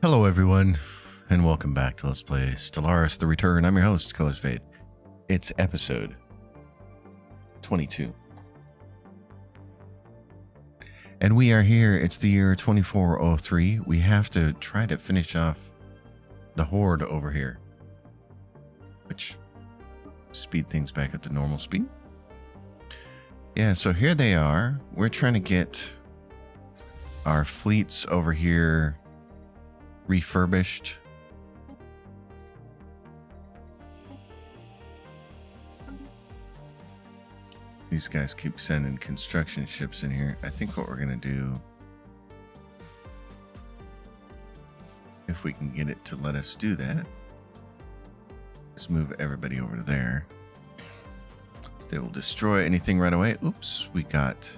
Hello everyone, and welcome back to Let's Play Stellaris The Return. I'm your host, Colors Fade. It's episode 22. And we are here. It's the year 2403. We have to try to finish off the horde over here, which speed things back up to normal speed. Yeah, so here they are. We're trying to get our fleets over here refurbished. These guys keep sending construction ships in here. I think what we're going to do, if we can get it to let us do that, is move everybody over to there. So they will destroy anything right away. Oops, we got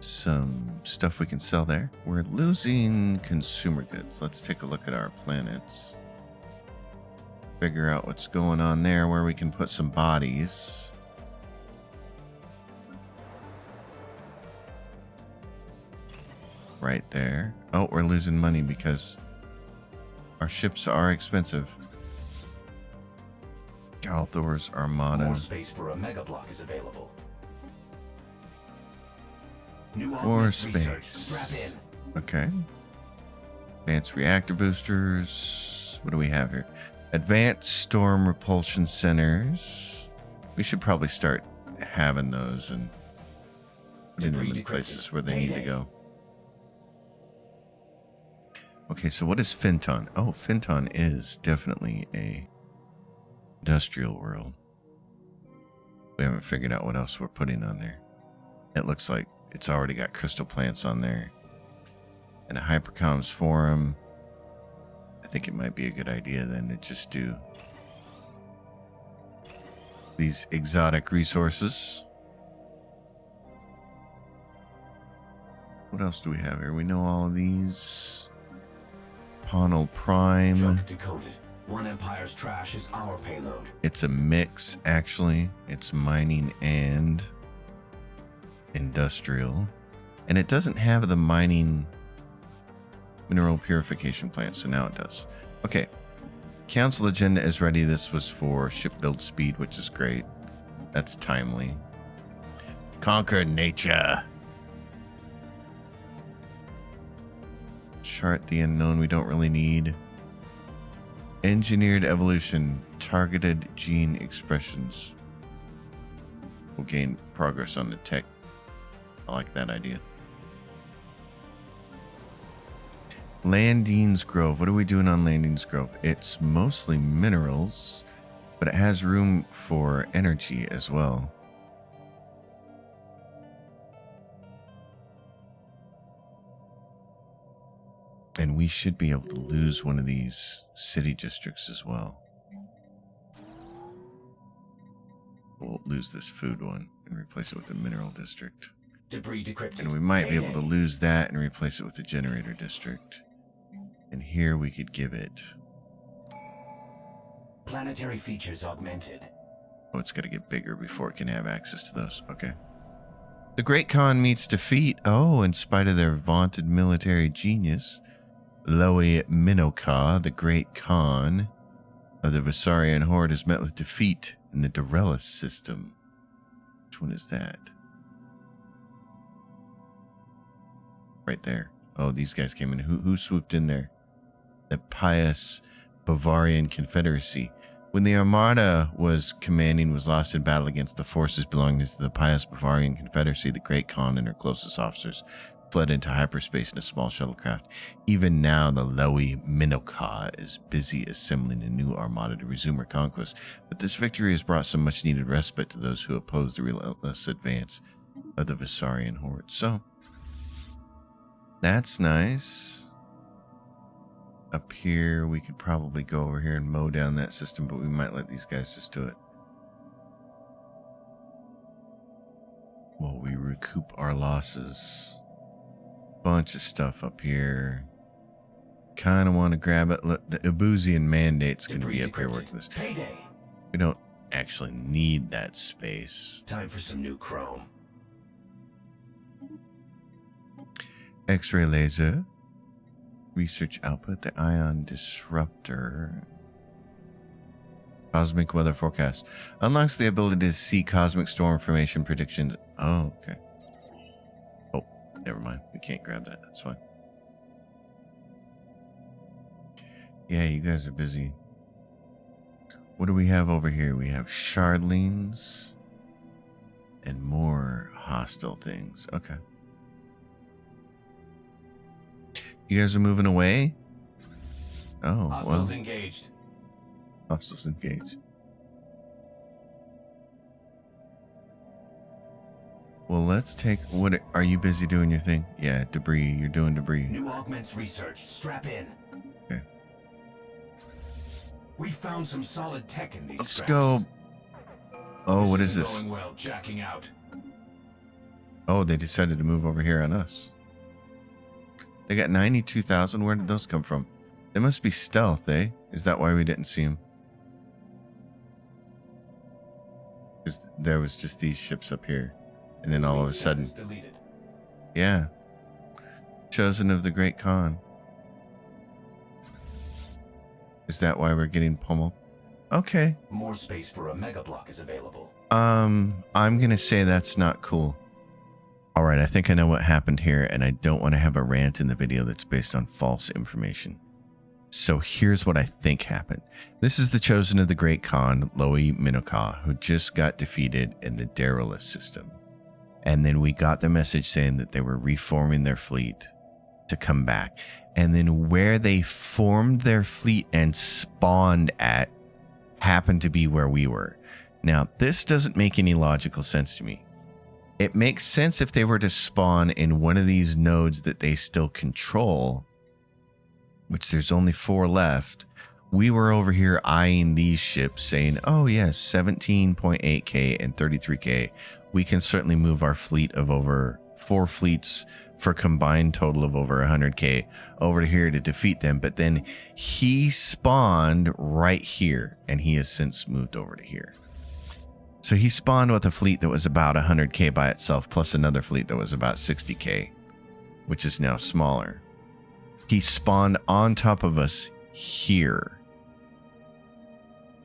some stuff we can sell there. We're losing consumer goods. Let's take a look at our planets. Figure out what's going on there, where we can put some bodies. Right there. Oh, we're losing money because our ships are expensive. Galthor's Armada. More space for a mega block is available. New More space. space. Okay. Advanced reactor boosters. What do we have here? Advanced storm repulsion centers. We should probably start having those and putting them in places where they need to go. Okay, so what is Finton? Oh, Finton is definitely a industrial world. We haven't figured out what else we're putting on there. It looks like it's already got crystal plants on there and a hypercoms forum. I think it might be a good idea then to just do these exotic resources. What else do we have here? We know all of these. Ponal Prime. Junk decoded. One Empire's trash is our payload. It's a mix, actually. It's mining and industrial. And it doesn't have the mining mineral purification plant, so now it does. Okay. Council agenda is ready. This was for ship build speed, which is great. That's timely. Conquer nature. Chart the unknown we don't really need. Engineered evolution. Targeted gene expressions. We'll gain progress on the tech. I like that idea. Landines Grove. What are we doing on Landines Grove? It's mostly minerals, but it has room for energy as well. And we should be able to lose one of these city districts as well. We'll lose this food one and replace it with a mineral district. Debris decrypted. And we might be able to lose that and replace it with a generator district. And here we could give it... Planetary features augmented. Oh, it's got to get bigger before it can have access to those. Okay. The Great Khan meets defeat. Oh, in spite of their vaunted military genius, Lowy Minoka, the Great Khan of the Visarian Horde, is met with defeat in the Dorellis system. Which one is that? Right there. Oh, these guys came in. Who swooped in there? The pious Bavarian Confederacy. When the Armada was lost in battle against the forces belonging to the pious Bavarian Confederacy, the Great Khan and her closest officers fled into hyperspace in a small shuttlecraft. Even now, the Lowy Minoka is busy assembling a new armada to resume her conquest, but this victory has brought some much-needed respite to those who oppose the relentless advance of the Visarian Horde. So, that's nice. Up here, we could probably go over here and mow down that system, but we might let these guys just do it. While we recoup our losses. Bunch of stuff up here. Kind of want to grab it. Look, the Ibuzian mandate's going to be up here working this. Payday. We don't actually need that space. Time for some new chrome. X-ray laser. Research output, the ion disruptor. Cosmic weather forecast. Unlocks the ability to see cosmic storm formation predictions. Oh, okay. Oh, never mind. We can't grab that. That's fine. Yeah, you guys are busy. What do we have over here? We have shardlings and more hostile things. Okay. You guys are moving away? Oh, Hostiles well. engaged. Hostiles engaged. Well, let's take... What are you busy doing your thing? Yeah, debris. You're doing debris. New augments researched. Strap in. Okay. We found some solid tech in these Let's scraps. go... Oh, what is this? Going well, jacking out. Oh, they decided to move over here on us. They got 92,000. Where did those come from? They must be stealth, eh? Is that why we didn't see them? Because there was just these ships up here. And then all of a sudden... Deleted. Yeah. Chosen of the Great Khan. Is that why we're getting pummeled? Okay. More space for a mega block is available. I'm gonna say that's not cool. Alright, I think I know what happened here, and I don't want to have a rant in the video that's based on false information. So here's what I think happened. This is the Chosen of the Great Khan, Loey Minoka, who just got defeated in the Daedalus system. And then we got the message saying that they were reforming their fleet to come back. And then where they formed their fleet and spawned at happened to be where we were. Now, this doesn't make any logical sense to me. It makes sense if they were to spawn in one of these nodes that they still control, which there's only 4 left. We were over here eyeing these ships saying, oh yes, 17.8k and 33k. We can certainly move our fleet of over 4 fleets for a combined total of over 100k over to here to defeat them. But then he spawned right here, and he has since moved over to here. So he spawned with a fleet that was about 100k by itself, plus another fleet that was about 60k, which is now smaller. He spawned on top of us here.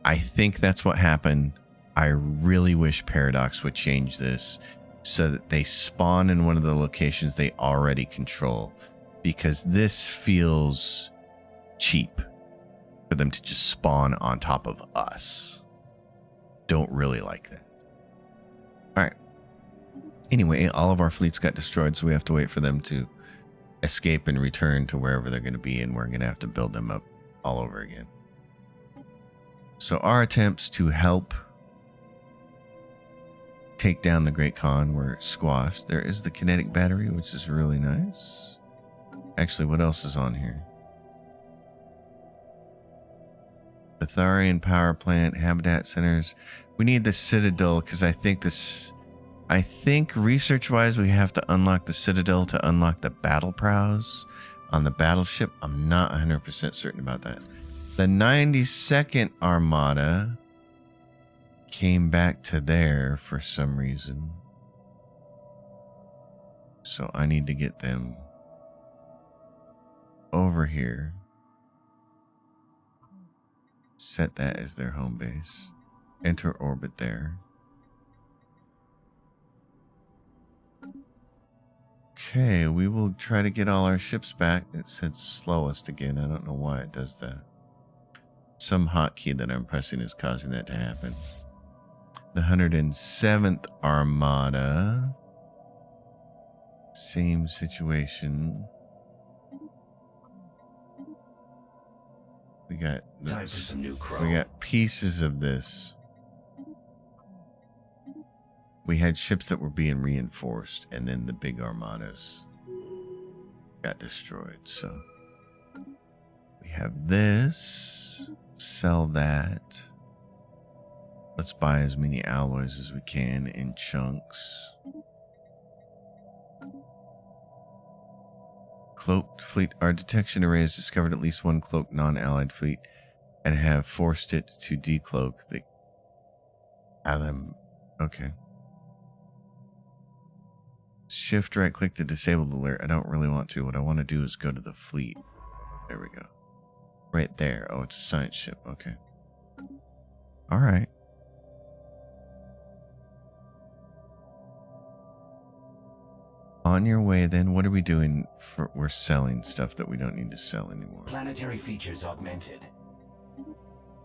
I think that's what happened. I really wish Paradox would change this so that they spawn in one of the locations they already control, because this feels cheap for them to just spawn on top of us. Don't really like that. All right. Anyway, all of our fleets got destroyed, so we have to wait for them to escape and return to wherever they're going to be, and we're going to have to build them up all over again. So our attempts to help take down the Great Khan were squashed. There is the kinetic battery, which is really nice. Actually, what else is on here? Betharian power plant, habitat centers. We need the Citadel, because I think research-wise we have to unlock the Citadel to unlock the battle prows on the battleship. I'm not 100% certain about that. The 92nd Armada came back to there for some reason. So I need to get them over here. Set that as their home base. Enter orbit there. Okay, we will try to get all our ships back. It said slowest again. I don't know why it does that. Some hotkey that I'm pressing is causing that to happen. The 107th Armada. Same situation. We got Time for some new crow. we got pieces of this. We had ships that were being reinforced, and then the big armadas got destroyed. So we have this. Sell that. Let's buy as many alloys as we can in chunks. Cloaked fleet. Our detection array has discovered at least one cloaked non-allied fleet and have forced it to decloak the Alum. Okay. Shift right click to disable the alert. I don't really want to. What I want to do is go to the fleet. There we go. Right there. Oh, it's a science ship. Okay. All right. On your way then. What are we doing? We're selling stuff that we don't need to sell anymore. Planetary features augmented.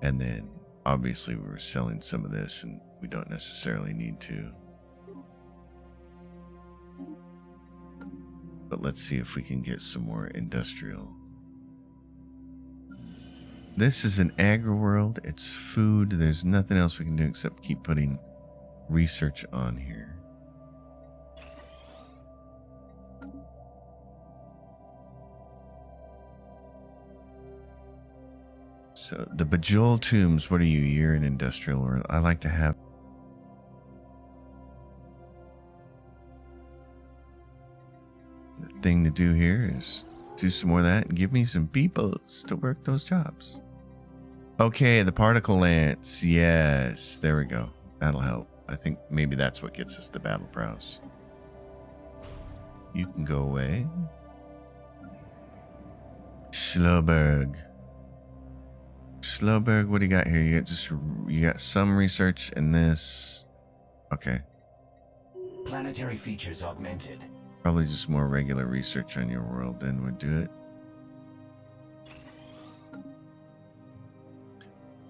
And then obviously we were selling some of this and we don't necessarily need to. But let's see if we can get some more industrial. This is an agri world. It's food. There's nothing else we can do except keep putting research on here. So the Bajol Tombs, what are you? You're an industrial world. I like to have. The thing to do here is do some more of that and give me some peoples to work those jobs. Okay, the particle lance. Yes, there we go. That'll help. I think maybe that's what gets us the battle prowess. You can go away. Schloberg. Schloberg, what do you got here? You got some research in this. Okay. Planetary features augmented. Probably just more regular research on your world then would do it.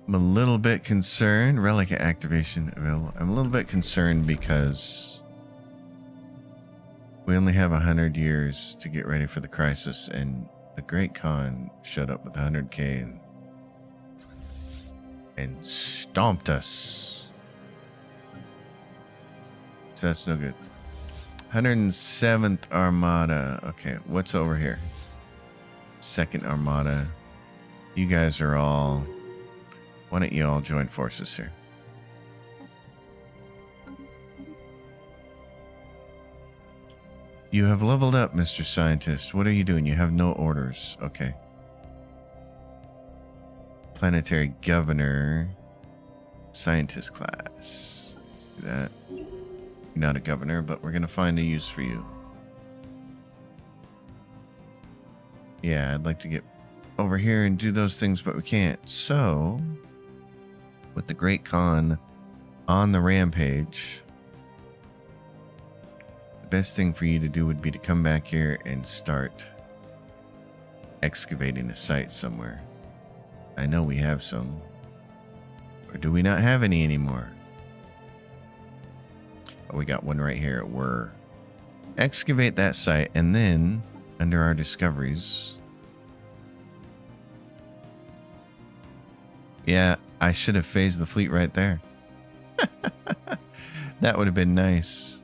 I'm a little bit concerned. Relic activation available. I'm a little bit concerned because we only have 100 years to get ready for the crisis, and the Great Khan showed up with 100k and stomped us. So that's no good. 107th Armada. Okay, what's over here? Second Armada. You guys are all... Why don't you all join forces here? You have leveled up, Mr. Scientist. What are you doing? You have no orders. Okay. Planetary Governor. Scientist class. Let's do that. You're not a governor, but we're going to find a use for you. Yeah, I'd like to get over here and do those things, but we can't. So, with the Great Khan on the rampage, the best thing for you to do would be to come back here and start excavating a site somewhere. I know we have some. Or do we not have any anymore? Oh, we got one right here. We're excavate that site, and then under our discoveries. Yeah, I should have phased the fleet right there. That would have been nice.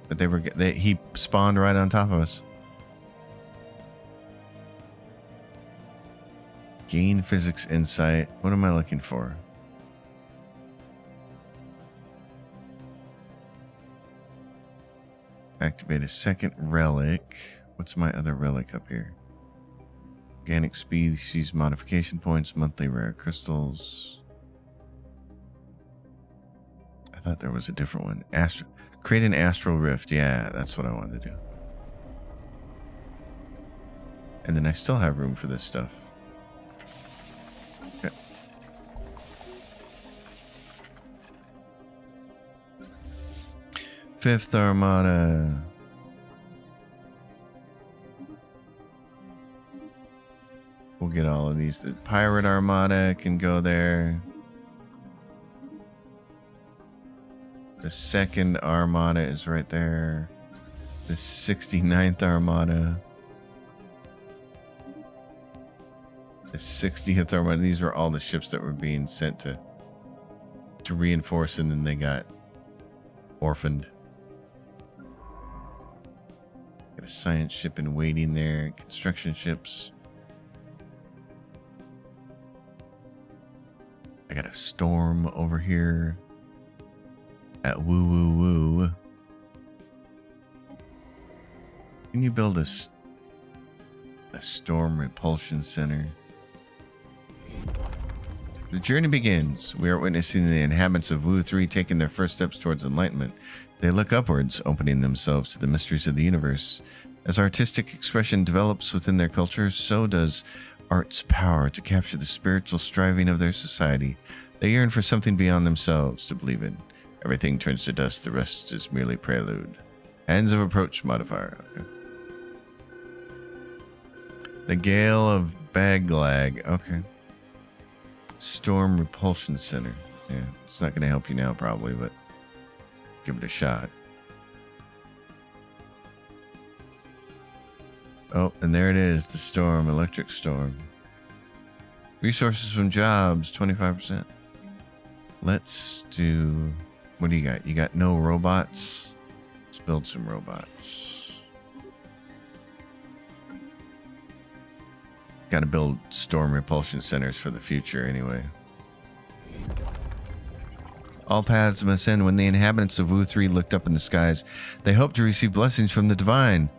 But he spawned right on top of us. Gain physics insight. What am I looking for? Activate a second relic. What's my other relic up here? Organic species modification points, monthly rare crystals. I thought there was a different one. Create an astral rift. Yeah, that's what I wanted to do. And then I still have room for this stuff. Okay. Fifth Armada. We'll get all of these. The Pirate Armada can go there. The second Armada is right there. The 69th Armada. The 60th Armada. These were all the ships that were being sent to reinforce, and then they got orphaned. Got a science ship in waiting there. Construction ships. I got a storm over here at Woo Woo Woo. Can you build a storm repulsion center? The journey begins. We are witnessing the inhabitants of Woo 3 taking their first steps towards enlightenment. They look upwards, opening themselves to the mysteries of the universe. As artistic expression develops within their culture, so does art's power to capture the spiritual striving of their society. They yearn for something beyond themselves to believe in. Everything turns to dust, the rest is merely prelude. Hands of approach modifier. Okay. The Gale of Baglag. Okay. Storm Repulsion Center. Yeah, it's not going to help you now probably, but give it a shot. Oh, and there it is, the storm, electric storm. Resources from jobs, 25%. Let's do, what do you got? You got no robots? Let's build some robots. Got to build storm repulsion centers for the future anyway. All paths must end. When the inhabitants of Wu 3 looked up in the skies, they hoped to receive blessings from the divine.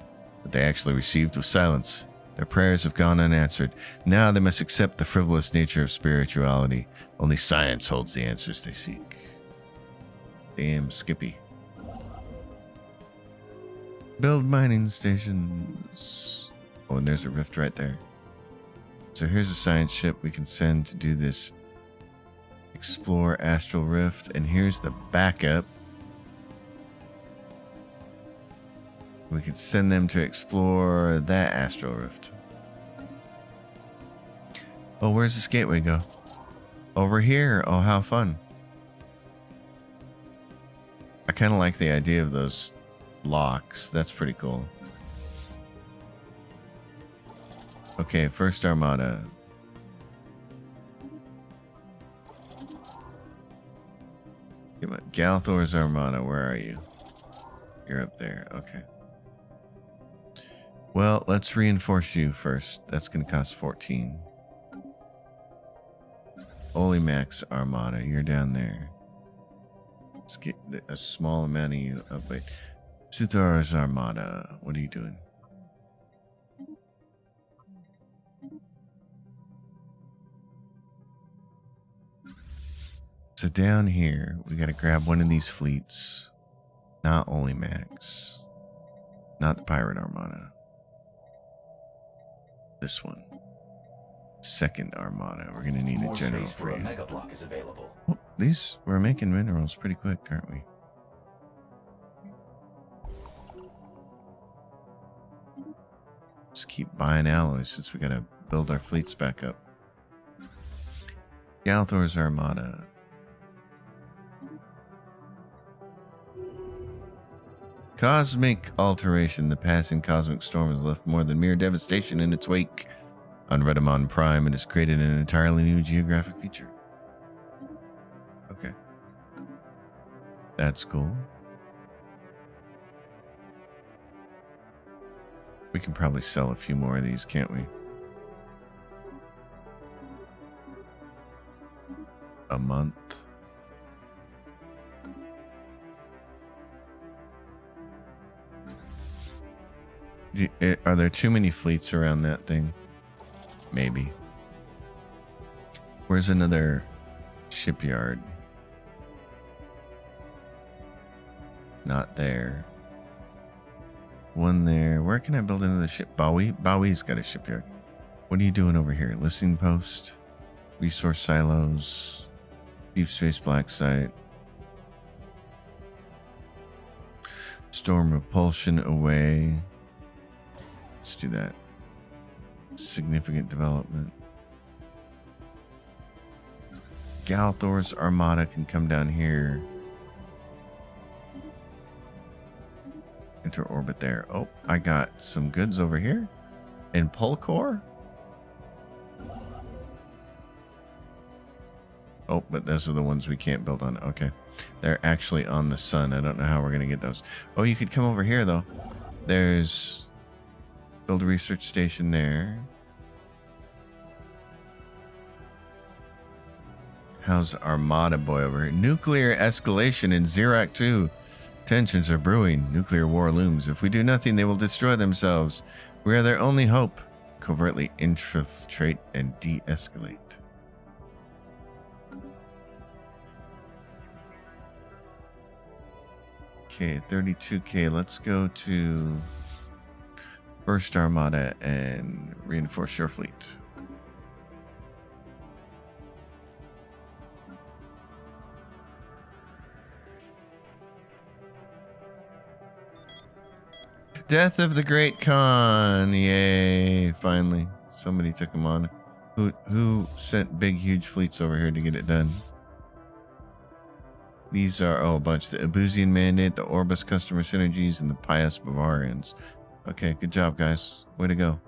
What they actually received was silence. Their prayers have gone unanswered. Now they must accept the frivolous nature of spirituality. Only science holds the answers they seek. Damn, Skippy. Build mining stations. Oh, and there's a rift right there. So here's a science ship we can send to do this. Explore Astral Rift. And here's the backup. We could send them to explore that Astral Rift. Oh, where's this gateway go? Over here. Oh, how fun. I kind of like the idea of those locks. That's pretty cool. Okay, first armada. Galthor's armada, where are you? You're up there. Okay. Well, let's reinforce you first. That's going to cost 14. Olimax Armada, you're down there. Let's get a small amount of you. Oh, wait. Suthar's Armada, what are you doing? So down here, we got to grab one of these fleets. Not Olimax. Not the Pirate Armada. This one. Second Armada. We're gonna need a general for you. Mega block is available. Oh, these we're making minerals pretty quick, aren't we? Just keep buying alloys since we gotta build our fleets back up. Galthor's Armada. Cosmic alteration. The passing cosmic storm has left more than mere devastation in its wake. On Redamon Prime, it has created an entirely new geographic feature. Okay. That's cool. We can probably sell a few more of these, can't we? A month. Are there too many fleets around that thing? Maybe. Where's another shipyard? Not there. One there. Where can I build another ship? Bowie? Bowie's got a shipyard. What are you doing over here? Listening post? Resource silos? Deep space black site? Storm repulsion away. Let's do that. Significant development. Galthor's Armada can come down here. Enter orbit there. Oh, I got some goods over here. In Pulcor? Oh, but those are the ones we can't build on. Okay. They're actually on the sun. I don't know how we're going to get those. Oh, you could come over here, though. There's... Build a research station there. How's Armada Boy over here? Nuclear escalation in Xerac 2. Tensions are brewing. Nuclear war looms. If we do nothing, they will destroy themselves. We are their only hope. Covertly infiltrate and de-escalate. Okay, 32k. Let's go to First Armada and reinforce your fleet. Death of the Great Khan. Yay, finally. Somebody took him on. Who sent big, huge fleets over here to get it done? These are, a bunch. The Abusian Mandate, the Orbis Customer Synergies, and the Pious Bavarians. Okay, good job, guys. Way to go.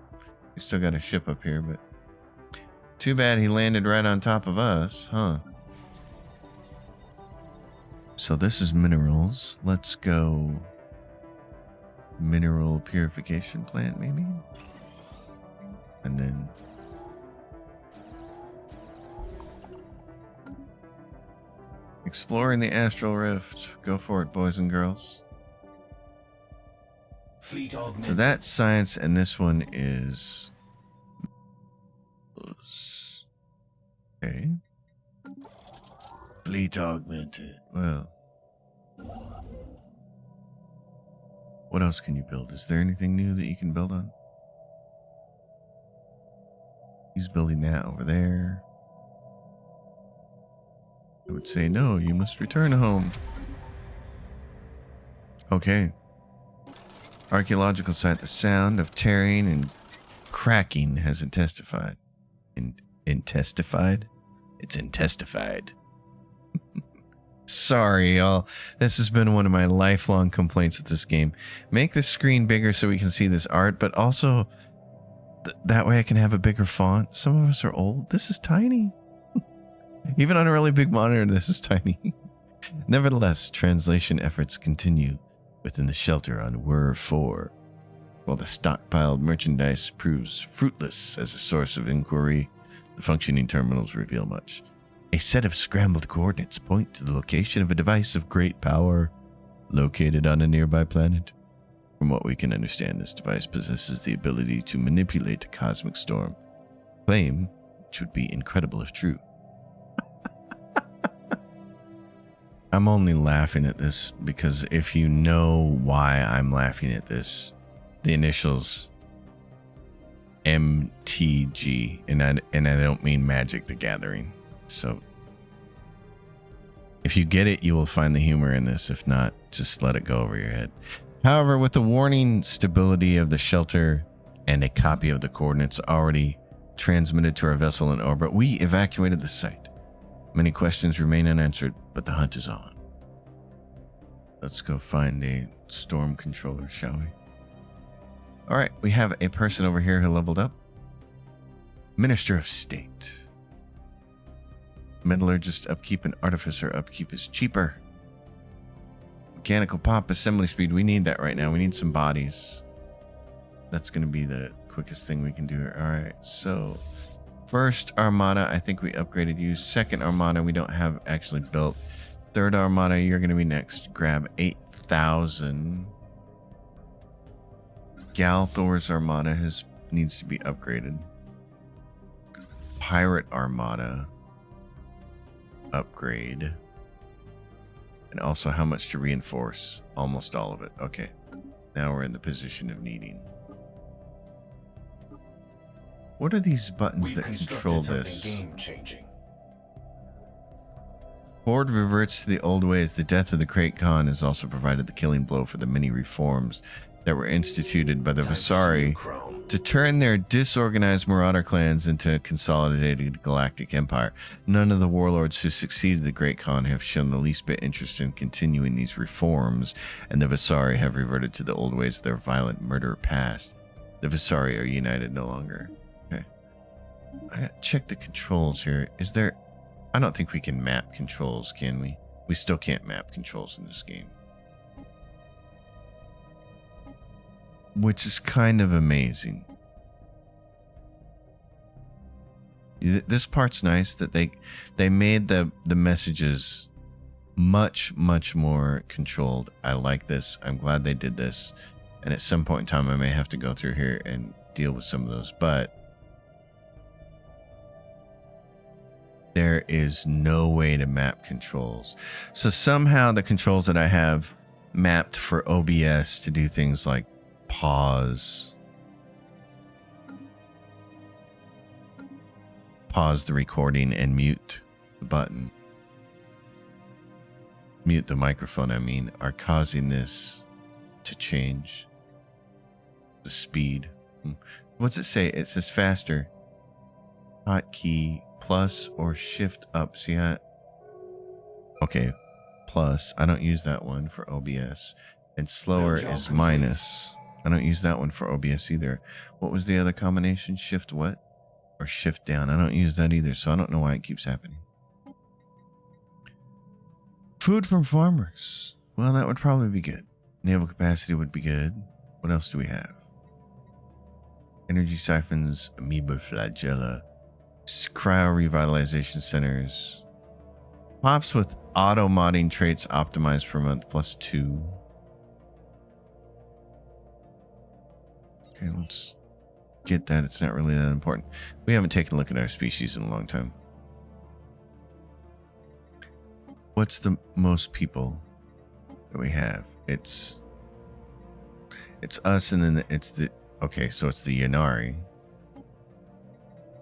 We still got a ship up here, but too bad he landed right on top of us, huh? So this is minerals. Let's go mineral purification plant, maybe? And then exploring the astral rift. Go for it, boys and girls. Fleet augmented. So that's science, and this one is okay. Fleet augmented. Well, what else can you build? Is there anything new that you can build on? He's building that over there. I would say no, you must return home. Okay. Archaeological site, the sound of tearing and cracking has intensified. Intestified? It's intestified. Sorry, y'all. This has been one of my lifelong complaints with this game. Make the screen bigger so we can see this art, but also that way I can have a bigger font. Some of us are old. This is tiny. Even on a really big monitor, this is tiny. Nevertheless, translation efforts continue within the shelter on Whir 4, while the stockpiled merchandise proves fruitless as a source of inquiry. The functioning terminals reveal much. A set of scrambled coordinates point to the location of a device of great power located on a nearby planet. From what we can understand, this device possesses the ability to manipulate a cosmic storm. Claim, which would be incredible if true. I'm only laughing at this because if you know why I'm laughing at this, the initials MTG, and I don't mean Magic the Gathering. So if you get it, you will find the humor in this. If not, just let it go over your head. However, with the warning stability of the shelter and a copy of the coordinates already transmitted to our vessel in orbit, we evacuated the site. Many questions remain unanswered, but the hunt is on. Let's go find a storm controller, shall we? All right, we have a person over here who leveled up. Minister of State. Metallurgist upkeep and artificer upkeep is cheaper. Mechanical pop assembly speed. We need that right now. We need some bodies. That's going to be the quickest thing we can do here. All right, so first Armada, I think we upgraded you. Second Armada, we don't have actually built. Third Armada, you're going to be next. Grab 8,000. Galthor's Armada needs to be upgraded. Pirate Armada. Upgrade. And also how much to reinforce? Almost all of it. Okay. Now we're in the position of needing. What are these buttons that control this? Game-changing. Horde reverts to the old ways. The death of the Great Khan has also provided the killing blow for the many reforms that were instituted by the Vasari to turn their disorganized marauder clans into a consolidated galactic empire. None of the warlords who succeeded the Great Khan have shown the least bit interest in continuing these reforms, and the Vasari have reverted to the old ways of their violent murder past. The Vasari are united no longer. Okay. I gotta check the controls here. Is there... I don't think we can map controls, can we? We still can't map controls in this game. Which is kind of amazing. This part's nice that they made the messages much more controlled. I like this. I'm glad they did this. And at some point in time I may have to go through here and deal with some of those, but there is no way to map controls. So somehow the controls that I have mapped for OBS to do things like pause pause the recording and mute the button, mute the microphone, I mean, are causing this to change the speed. What's it say? It says faster. Hotkey plus or shift up. See how? Okay, plus. I don't use that one for OBS. And slower is minus. I don't use that one for OBS either. What was the other combination? Shift what? Or shift down. I don't use that either, so I don't know why it keeps happening. Food from farmers. Well, that would probably be good. Naval capacity would be good. What else do we have? Energy siphons, amoeba flagella, cryo revitalization centers. Pops with auto modding traits optimized per month +2. Okay, let's get that. It's not really that important. We haven't taken a look at our species in a long time. What's the most people that we have? It's us, and then it's the, okay, so it's the Yanari.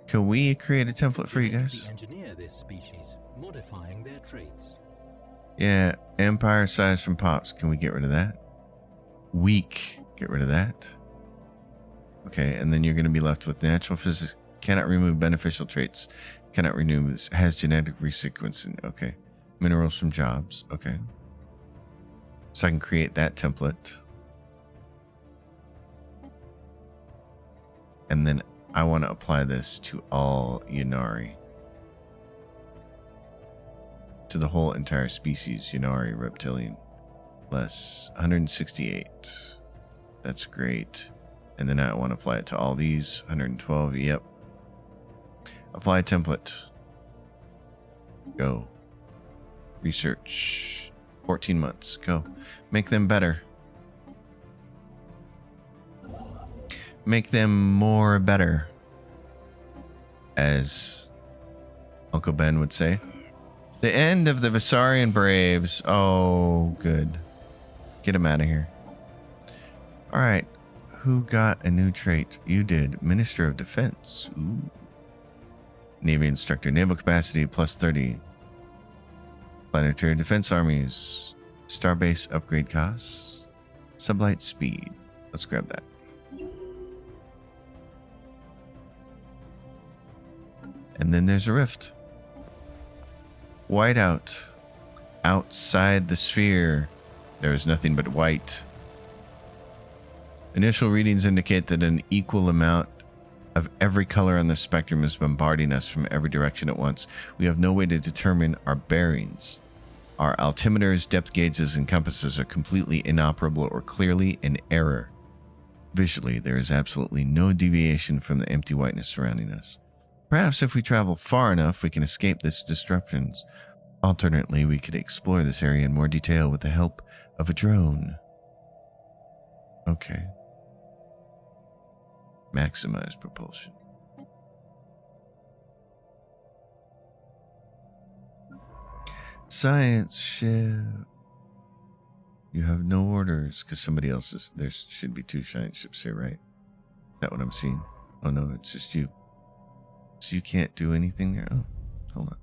Can we create a template for you guys? Engineer this species, modifying their traits. Yeah, empire size from Pops. Can we get rid of that? Weak. Get rid of that. Okay, and then you're going to be left with natural physics. Cannot remove beneficial traits. Cannot remove. Has genetic resequencing. Okay. Minerals from jobs. Okay. So I can create that template. And then I want to apply this to all Yanari. To the whole entire species. Yanari, reptilian. Less 168. That's great. And then I want to apply it to all these. 112. Yep. Apply template. Go. Research. 14 months. Go. Make them better. Make them more better. As Uncle Ben would say. The end of the Visarian Braves. Oh, good. Get them out of here. Alright. Who got a new trait? You did. Minister of Defense. Ooh. Navy Instructor. Naval capacity +30. Planetary Defense Armies. Starbase upgrade costs. Sublight speed. Let's grab that. And then there's a rift. Whiteout. Outside the sphere, there is nothing but white. Initial readings indicate that an equal amount of every color on the spectrum is bombarding us from every direction at once. We have no way to determine our bearings. Our altimeters, depth gauges, and compasses are completely inoperable or clearly in error. Visually, there is absolutely no deviation from the empty whiteness surrounding us. Perhaps if we travel far enough, we can escape these disruptions. Alternately, we could explore this area in more detail with the help of a drone. Okay. Maximize propulsion. Science ship. You have no orders because somebody else is. There should be 2 science ships here, right? Is that what I'm seeing? Oh no, it's just you. So you can't do anything there? Oh, hold on.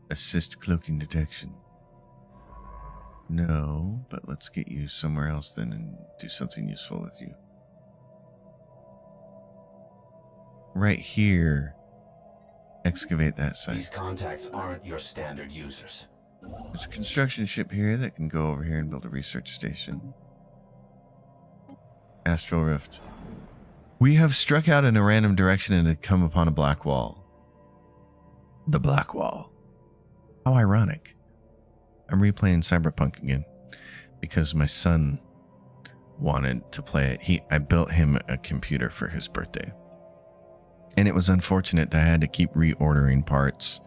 Assist cloaking detection. No, but let's get you somewhere else then and do something useful with you. Right here. Excavate that site. These contacts aren't your standard users. There's a construction ship here that can go over here and build a research station. Astral Rift. We have struck out in a random direction and have come upon a black wall. The black wall. How ironic. I'm replaying Cyberpunk again because my son wanted to play it. I built him a computer for his birthday. And it was unfortunate that I had to keep reordering parts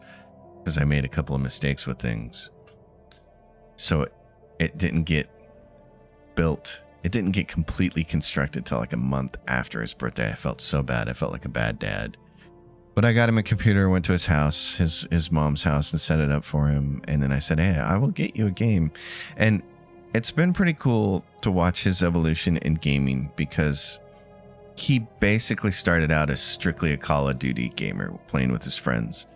because I made a couple of mistakes with things. So it didn't get built. It didn't get completely constructed till like a month after his birthday. I felt so bad. I felt like a bad dad. But I got him a computer, went to his house, his mom's house, and set it up for him. And then I said, hey, I will get you a game. And it's been pretty cool to watch his evolution in gaming because he basically started out as strictly a Call of Duty gamer playing with his friends.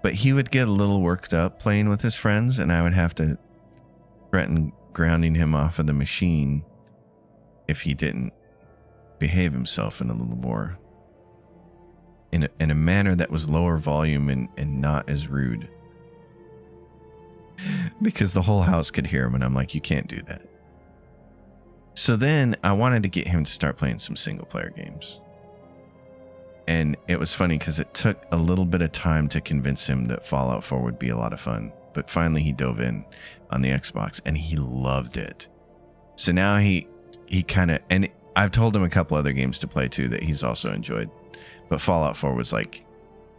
But he would get a little worked up playing with his friends, and I would have to threaten grounding him off of the machine if he didn't behave himself in a little more in a manner that was lower volume and not as rude. Because the whole house could hear him, and I'm like, you can't do that. So then I wanted to get him to start playing some single player games. And it was funny because it took a little bit of time to convince him that Fallout 4 would be a lot of fun. But finally he dove in on the Xbox and he loved it. So now he kind of, and I've told him a couple other games to play too that he's also enjoyed. But Fallout 4 was like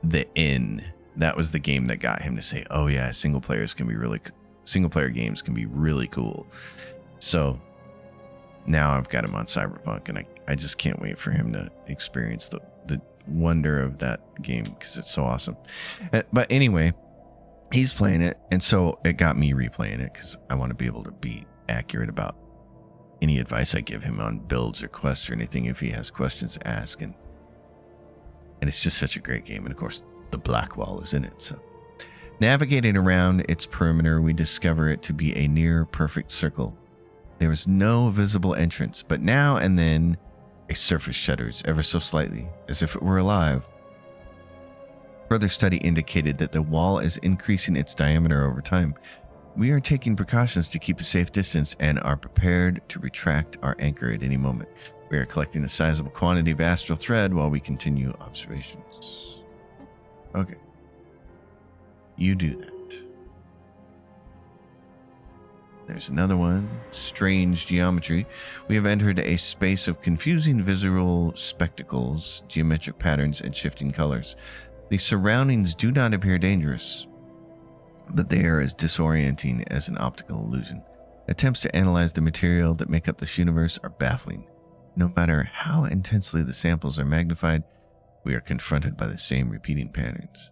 the in. That was the game that got him to say, oh yeah, single player games can be really cool. So now I've got him on Cyberpunk, and I just can't wait for him to experience the wonder of that game because it's so awesome. But anyway, he's playing it, and so it got me replaying it because I want to be able to be accurate about any advice I give him on builds or quests or anything if he has questions to ask. And it's just such a great game. And of course, the black wall is in it. So navigating around its perimeter, we discover it to be a near perfect circle. There is no visible entrance, but now and then a surface shudders ever so slightly, as if it were alive. Further study indicated that the wall is increasing its diameter over time. We are taking precautions to keep a safe distance and are prepared to retract our anchor at any moment. We are collecting a sizable quantity of astral thread while we continue observations. Okay. You do that. There's another one. Strange geometry. We have entered a space of confusing visual spectacles, geometric patterns, and shifting colors. The surroundings do not appear dangerous, but they are as disorienting as an optical illusion. Attempts to analyze the material that make up this universe are baffling. No matter how intensely the samples are magnified, we are confronted by the same repeating patterns.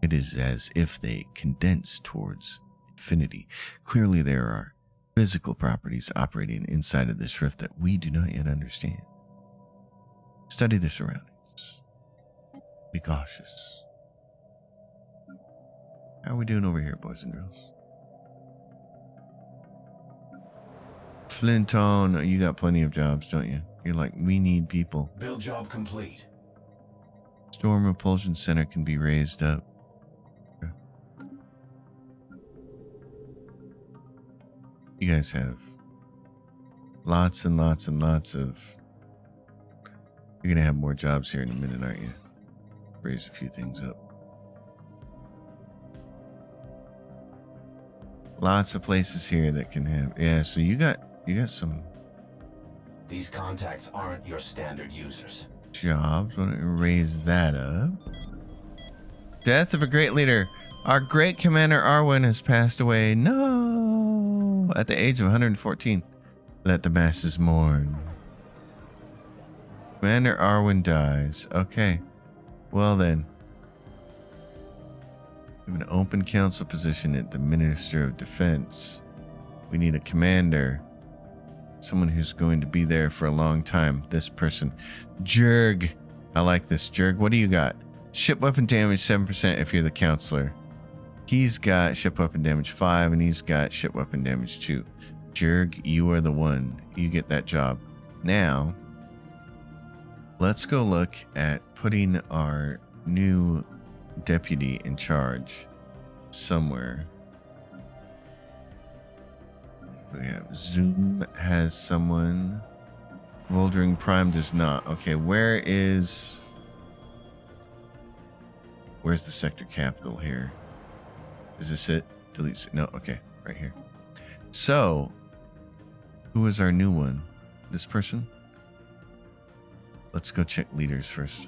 It is as if they condense towards infinity. Clearly there are physical properties operating inside of this rift that we do not yet understand. Study the surroundings. Be cautious. How are we doing over here, boys and girls? Flinton, you got plenty of jobs, don't you? You're like, we need people. Build job complete. Storm repulsion center can be raised up. You guys have lots and lots and lots of... You're going to have more jobs here in a minute, aren't you? Raise a few things up. Lots of places here that can have... Yeah, so you got some... These contacts aren't your standard users. Jobs. Why don't we raise that up? Death of a great leader. Our great commander Arwen has passed away. No! At the age of 114. Let the masses mourn. Commander Arwen dies. Okay. Well then. We have an open council position at the Minister of Defense. We need a commander. Someone who's going to be there for a long time. This person. Jurg. I like this. Jurg, what do you got? Ship weapon damage 7% if you're the counselor. He's got ship weapon damage 5 and he's got ship weapon damage 2. Jurg, you are the one. You get that job. Now, let's go look at putting our new deputy in charge somewhere. We have Zoom has someone. Voldering Prime does not. Okay, where's the sector capital here? Is this it? Delete. No, okay, right here. So, who is our new one? This person? Let's go check leaders first.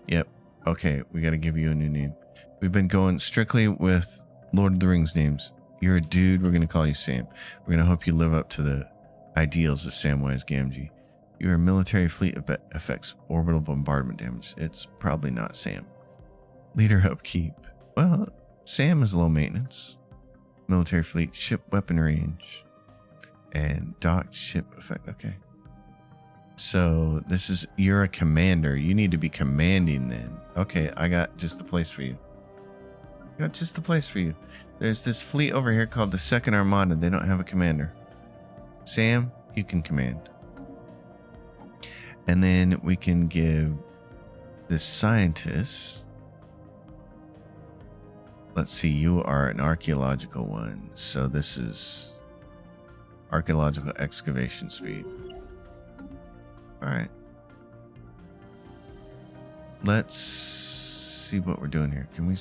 Yep. Okay, we got to give you a new name. We've been going strictly with Lord of the Rings names. You're a dude. We're going to call you Sam. We're going to hope you live up to the ideals of Samwise Gamgee. You're a military fleet effects orbital bombardment damage. It's probably not Sam. Leader upkeep. Well, Sam is low maintenance. Military fleet, ship weapon range, and docked ship effect. Okay. So you're a commander. You need to be commanding then. Okay, I got just the place for you. Got just the place for you. There's this fleet over here called the Second Armada. They don't have a commander. Sam, you can command. And then we can give the scientist. Let's see, you are an archaeological one. So this is archaeological excavation speed. All right. Let's see what we're doing here. Can we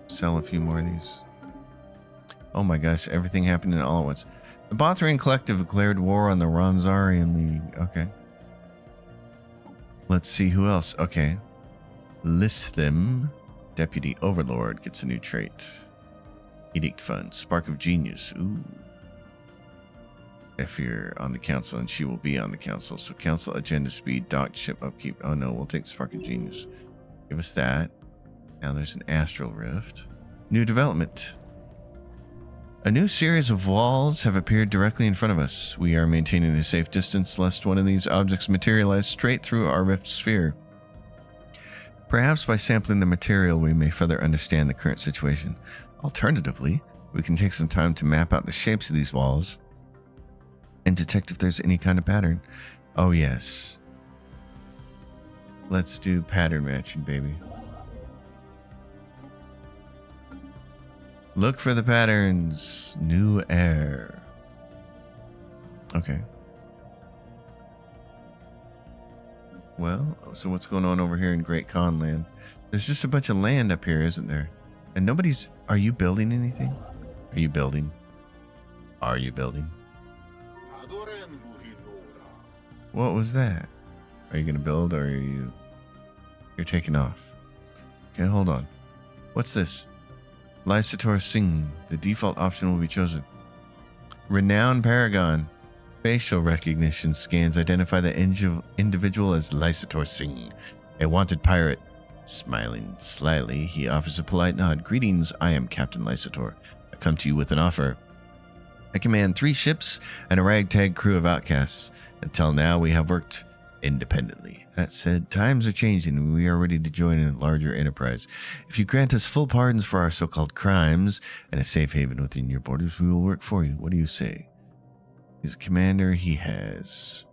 sell a few more of these? Oh my gosh, everything happening all at once. The Bothrian Collective declared war on the Ronzarian League. Okay. Let's see who else. Okay. Lithim, Deputy Overlord, gets a new trait. Edict Fund, Spark of Genius. Ooh. If you're on the council, and she will be on the council. So council agenda speed, docked ship upkeep. Oh no, we'll take Spark of Genius. Give us that. Now there's an Astral Rift. New development. A new series of walls have appeared directly in front of us. We are maintaining a safe distance lest one of these objects materialize straight through our rift sphere. Perhaps by sampling the material we may further understand the current situation. Alternatively, we can take some time to map out the shapes of these walls and detect if there's any kind of pattern. Oh yes. Let's do pattern matching, baby. Look for the patterns. New air. Okay. Well, so what's going on over here in Great Khan Land? There's just a bunch of land up here, isn't there? And nobody's... Are you building anything? Are you building? Are you building? What was that? Are you going to build or are you... You're taking off. Okay, hold on. What's this? Lysator Singh. The default option will be chosen. Renowned Paragon. Facial recognition scans identify the individual as Lysator Singh, a wanted pirate. Smiling slyly, he offers a polite nod. Greetings, I am Captain Lysator. I come to you with an offer. I command 3 ships and a ragtag crew of outcasts. Until now, we have worked independently. That said, times are changing and we are ready to join in a larger enterprise. If you grant us full pardons for our so-called crimes and a safe haven within your borders, we will work for you. What do you say? He's a commander. He has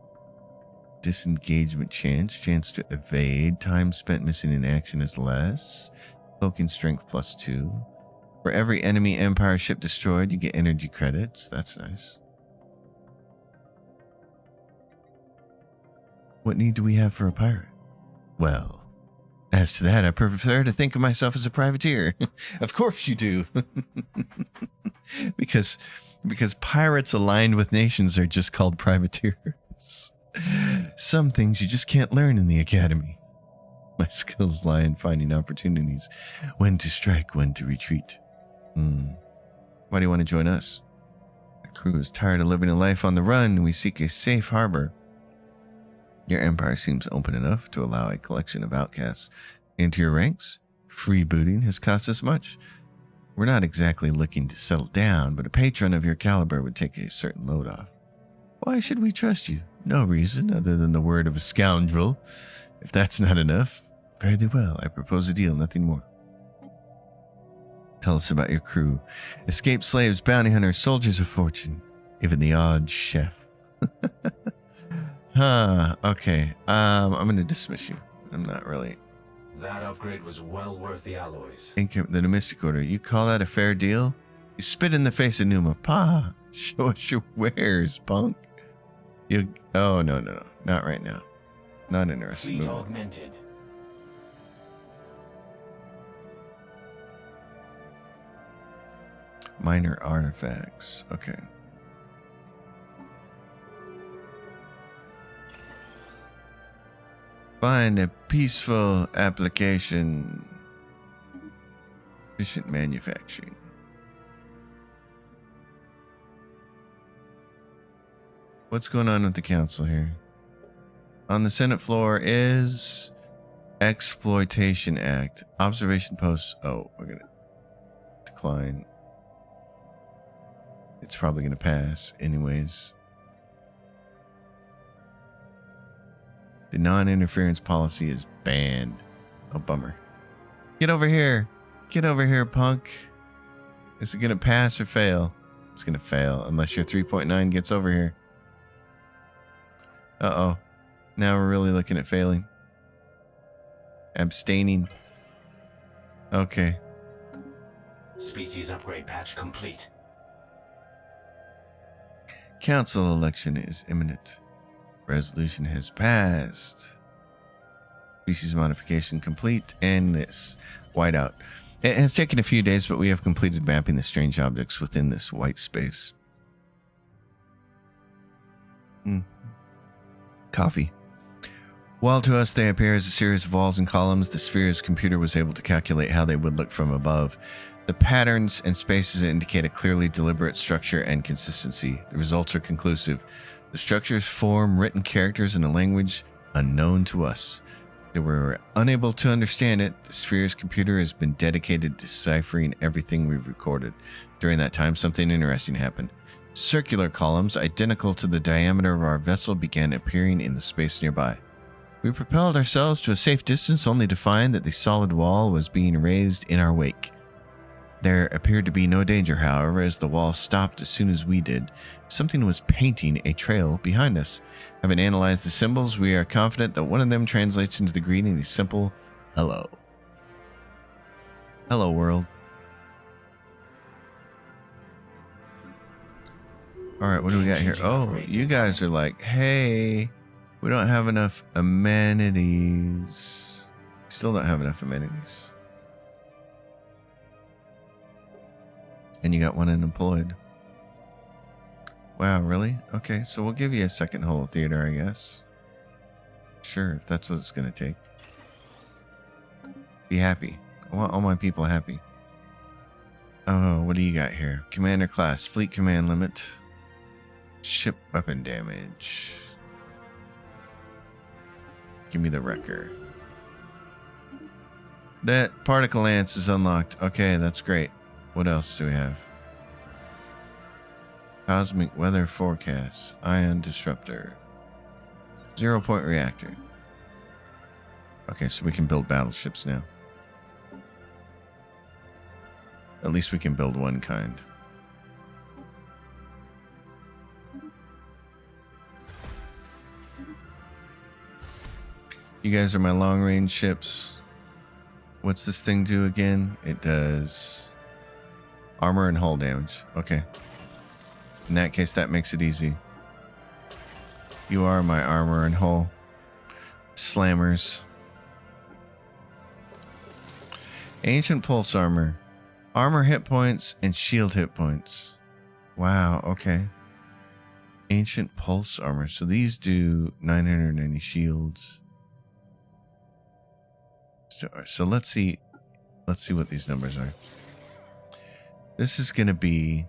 disengagement chance to evade. Time spent missing in action is less. Cloaking strength +2. For every enemy Empire ship destroyed, you get energy credits. That's nice. What need do we have for a pirate? Well, as to that, I prefer to think of myself as a privateer. Of course you do. because pirates aligned with nations are just called privateers. Some things you just can't learn in the academy. My skills lie in finding opportunities. When to strike, when to retreat. Why do you want to join us? The crew is tired of living a life on the run and we seek a safe harbor. Your empire seems open enough to allow a collection of outcasts into your ranks. Freebooting has cost us much. We're not exactly looking to settle down, but a patron of your caliber would take a certain load off. Why should we trust you? No reason other than the word of a scoundrel. If that's not enough, fairly well. I propose a deal, nothing more. Tell us about your crew. Escaped slaves, bounty hunters, soldiers of fortune, even the odd chef. Okay. I'm going to dismiss you. I'm not really. That upgrade was well worth the alloys. The Mystic Order. You call that a fair deal? You spit in the face of Numa. Pa, show us your wares, punk. Oh, no. Not right now. Not interested. Fleet augmented. Minor artifacts. Okay. Find a peaceful application. Efficient manufacturing. What's going on with the council here? On the Senate floor is Exploitation Act. Observation posts. Oh, we're going to decline. It's probably going to pass anyways. The non-interference policy is banned. Oh, bummer. Get over here. Get over here, punk. Is it going to pass or fail? It's going to fail unless your 3.9 gets over here. Uh-oh. Now we're really looking at failing. Abstaining. Okay. Species upgrade patch complete. Council election is imminent. Resolution has passed. Species modification complete. And this. Whiteout. It has taken a few days, but we have completed mapping the strange objects within this white space. Coffee. While to us they appear as a series of walls and columns, the sphere's computer was able to calculate how they would look from above. The patterns and spaces indicate a clearly deliberate structure and consistency. The results are conclusive. The structures form written characters in a language unknown to us. They were unable to understand it. The sphere's computer has been dedicated to deciphering everything we've recorded. During that time, something interesting happened. Circular columns, identical to the diameter of our vessel, began appearing in the space nearby. We propelled ourselves to a safe distance only to find that the solid wall was being raised in our wake. There appeared to be no danger, however, as the wall stopped as soon as we did. Something was painting a trail behind us. Having analyzed the symbols, we are confident that one of them translates into the greeting, the simple hello. Hello, world. Alright, what do we got here? Oh, you guys are like, hey, we don't have enough amenities. Still don't have enough amenities. And you got one unemployed. Wow, really? Okay, so we'll give you a second holo theater, I guess. Sure, if that's what it's going to take. Be happy. I want all my people happy. Oh, what do you got here? Commander class, fleet command limit. Ship weapon damage. Give me the wrecker. That particle lance is unlocked. Okay, that's great. What else do we have? Cosmic weather forecast. Ion disruptor. 0-point reactor. Okay, so we can build battleships now. At least we can build one kind. You guys are my long-range ships. What's this thing do again? It does armor and hull damage. Okay. In that case, that makes it easy. You are my armor and hull slammers. Ancient pulse armor. Armor hit points and shield hit points. Wow, okay. Ancient pulse armor. So these do 990 shields. So let's see what these numbers are. This is going to be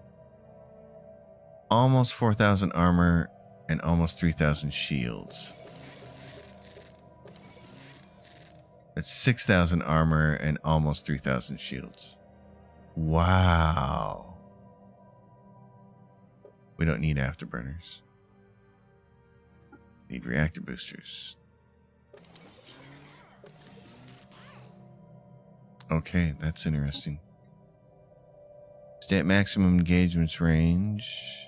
almost 4,000 armor and almost 3,000 shields. It's 6,000 armor and almost 3,000 shields. Wow. We don't need afterburners. Need reactor boosters. Okay, that's interesting. Stay at maximum engagements range.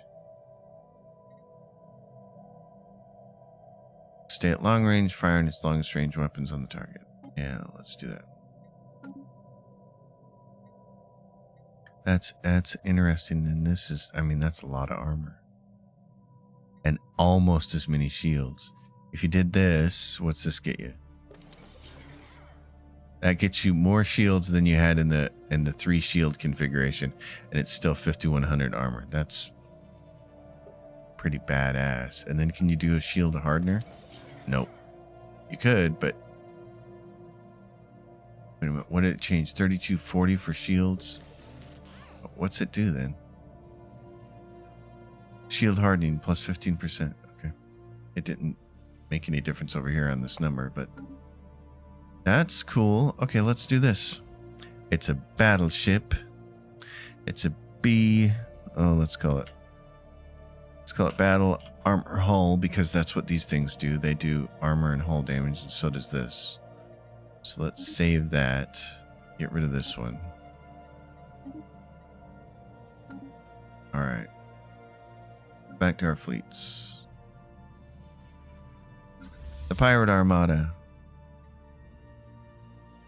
Stay at long range, firing its longest range weapons on the target. Yeah, let's do that. That's interesting. And this is, I mean, that's a lot of armor. And almost as many shields. If you did this, what's this get you? That gets you more shields than you had in the 3 shield configuration, and it's still 5,100 armor. That's pretty badass. And then can you do a shield hardener? Nope. You could, but wait a minute. What did it change? 3240 for shields. What's it do then? Shield hardening plus 15%. Okay. It didn't make any difference over here on this number, but that's cool. Okay, let's do this. It's a battleship. It's a B. Oh, let's call it Let's call it battle armor hull because that's what these things do. They do armor and hull damage, and so does this. So let's save that. Get rid of this one. Alright. Back to our fleets. The Pirate Armada.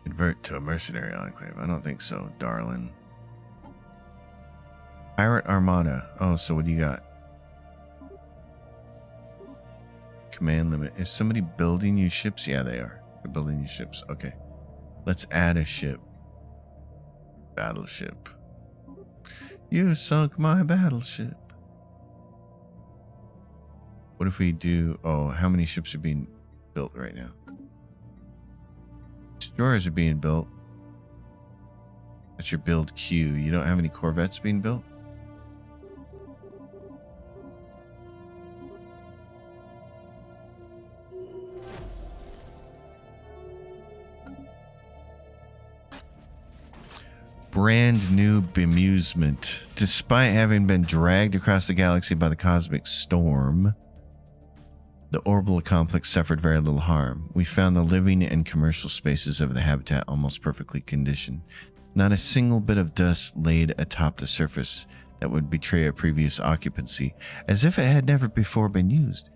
Convert to a mercenary enclave. I don't think so, darling. Pirate Armada. Oh, so what do you got? Command limit. Is somebody building you ships? Yeah, they are. They're building you ships. Okay. Let's add a ship. Battleship. You sunk my battleship. What if we do... Oh, how many ships are being built right now? Destroyers are being built. That's your build queue. You don't have any corvettes being built? Brand new bemusement. Despite having been dragged across the galaxy by the cosmic storm, the orbital complex suffered very little harm. We found the living and commercial spaces of the habitat almost perfectly conditioned. Not a single bit of dust laid atop the surface that would betray a previous occupancy, as if it had never before been used.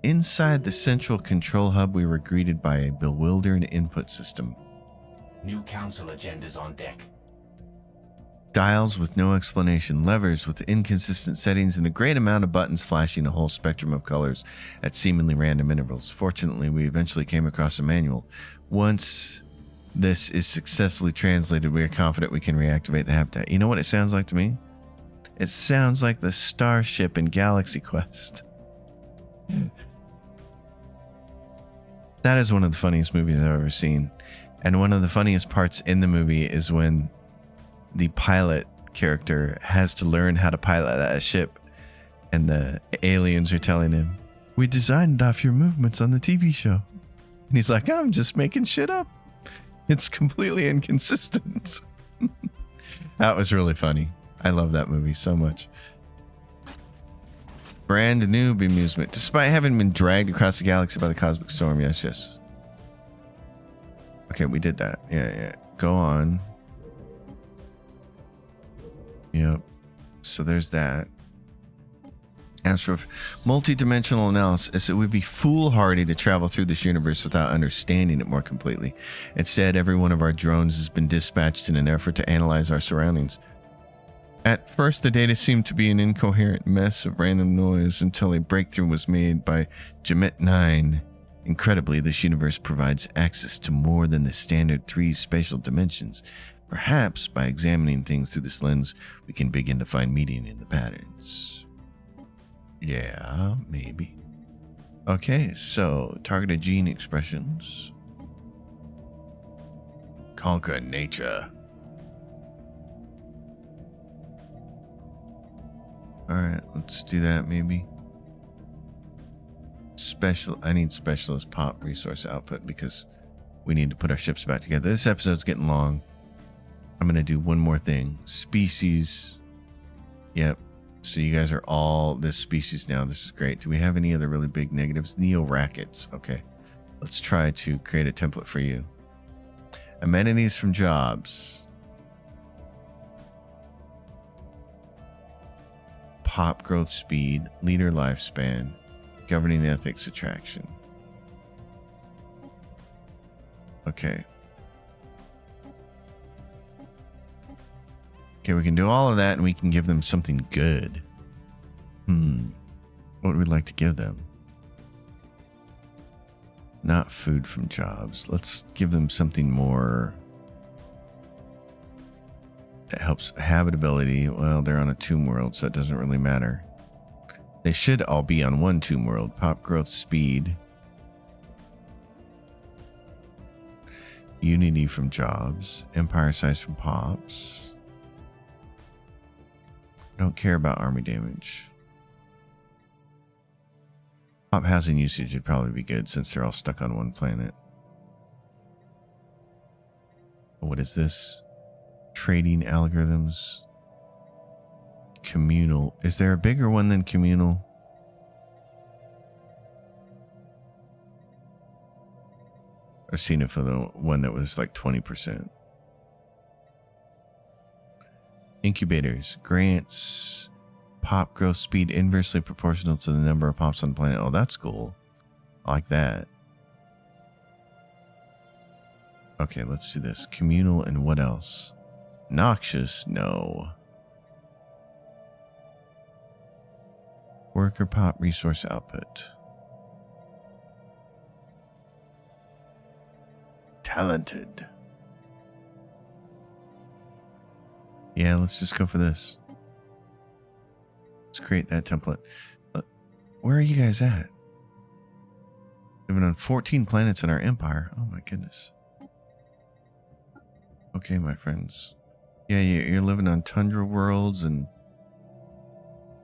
Inside the central control hub, we were greeted by a bewildering input system. New council agendas on deck. Dials with no explanation, levers with inconsistent settings, and a great amount of buttons flashing a whole spectrum of colors at seemingly random intervals. Fortunately, we eventually came across a manual. Once this is successfully translated, we are confident we can reactivate the habitat. You know what it sounds like to me? It sounds like the starship in Galaxy Quest. That is one of the funniest movies I've ever seen. And one of the funniest parts in the movie is when the pilot character has to learn how to pilot a ship, and the aliens are telling him, "We designed it off your movements on the TV show." And he's like, "I'm just making shit up. It's completely inconsistent." That was really funny. I love that movie so much. Brand new bemusement. Despite having been dragged across the galaxy by the cosmic storm. Yes. Okay, we did that. Yeah. Go on. Yep. So there's that. As for multi-dimensional analysis, it would be foolhardy to travel through this universe without understanding it more completely. Instead, every one of our drones has been dispatched in an effort to analyze our surroundings. At first, the data seemed to be an incoherent mess of random noise until a breakthrough was made by Jamet 9. Incredibly, this universe provides access to more than the standard 3 spatial dimensions. Perhaps by examining things through this lens, we can begin to find meaning in the patterns. Yeah, maybe. Okay, so targeted gene expressions. Conquer nature. Alright, let's do that maybe. I need specialist pop resource output because we need to put our ships back together. This episode's getting long. I'm going to do one more thing. Species. Yep. So you guys are all this species now. This is great. Do we have any other really big negatives? Neo-rackets. Okay. Let's try to create a template for you. Amenities from jobs. Pop growth speed. Leader lifespan. Governing ethics attraction. Okay. Okay, we can do all of that and we can give them something good. What would we like to give them? Not food from jobs. Let's give them something more that helps habitability. Well, they're on a tomb world, so it doesn't really matter. They should all be on one tomb world. Pop growth speed. Unity from jobs. Empire size from pops. Don't care about army damage. Pop housing usage would probably be good since they're all stuck on one planet. What is this? Trading algorithms. Communal. Is there a bigger one than communal? I've seen it for the one that was like 20%. Incubators. Grants pop growth speed inversely proportional to the number of pops on the planet. Oh, that's cool. I like that. Okay, let's do this. Communal and what else? Noxious? No. Worker pop resource output. Talented. Yeah, let's just go for this. Let's create that template. Where are you guys at? Living on 14 planets in our empire. Oh my goodness. Okay, my friends. Yeah, you're living on tundra worlds and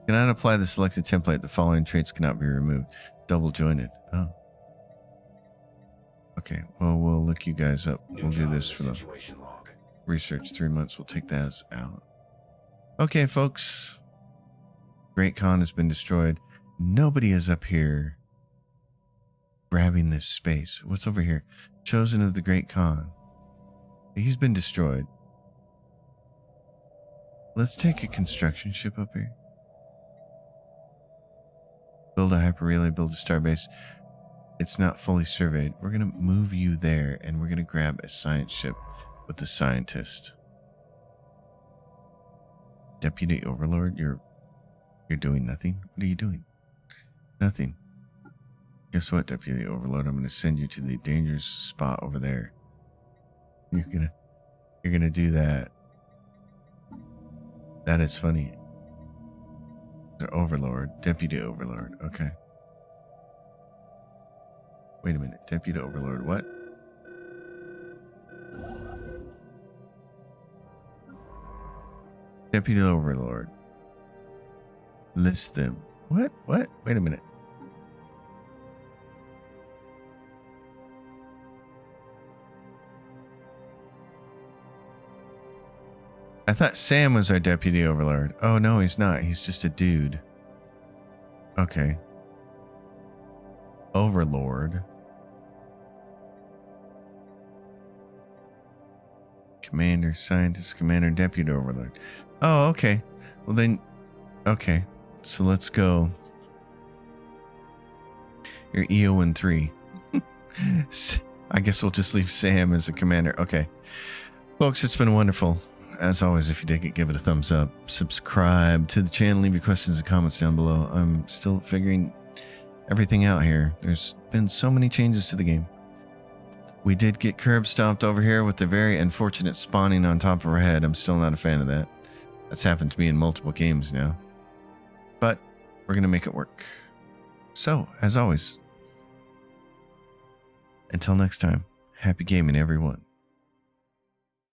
cannot apply the selected template. The following traits cannot be removed. Double jointed. Oh. Okay, well, we'll look you guys up. We'll do this for the research. 3 months. We'll take that out. Okay, folks. Great Khan has been destroyed. Nobody is up here grabbing this space. What's over here? Chosen of the Great Khan. He's been destroyed. Let's take a construction ship up here. Build a hyper relay, build a starbase. It's not fully surveyed. We're going to move you there and we're going to grab a science ship with the scientist. Deputy Overlord, you're doing nothing? What are you doing? Nothing. Guess what, Deputy Overlord? I'm going to send you to the dangerous spot over there. You're gonna do that. That is funny. The Overlord, Deputy Overlord. Okay. Wait a minute, Deputy Overlord. What? Deputy Overlord. List them. What? What? Wait a minute. I thought Sam was our Deputy Overlord. Oh, no, he's not. He's just a dude. Okay. Overlord. Commander, Scientist, Commander, Deputy Overlord. Oh, okay. Well, then... Okay. So let's go. You're EO13. I guess we'll just leave Sam as a commander. Okay. Folks, it's been wonderful. As always, if you dig it, give it a thumbs up. Subscribe to the channel. Leave your questions and comments down below. I'm still figuring everything out here. There's been so many changes to the game. We did get curb stomped over here with the very unfortunate spawning on top of our head. I'm still not a fan of that. That's happened to me in multiple games now. But we're going to make it work. So, as always, until next time, happy gaming, everyone.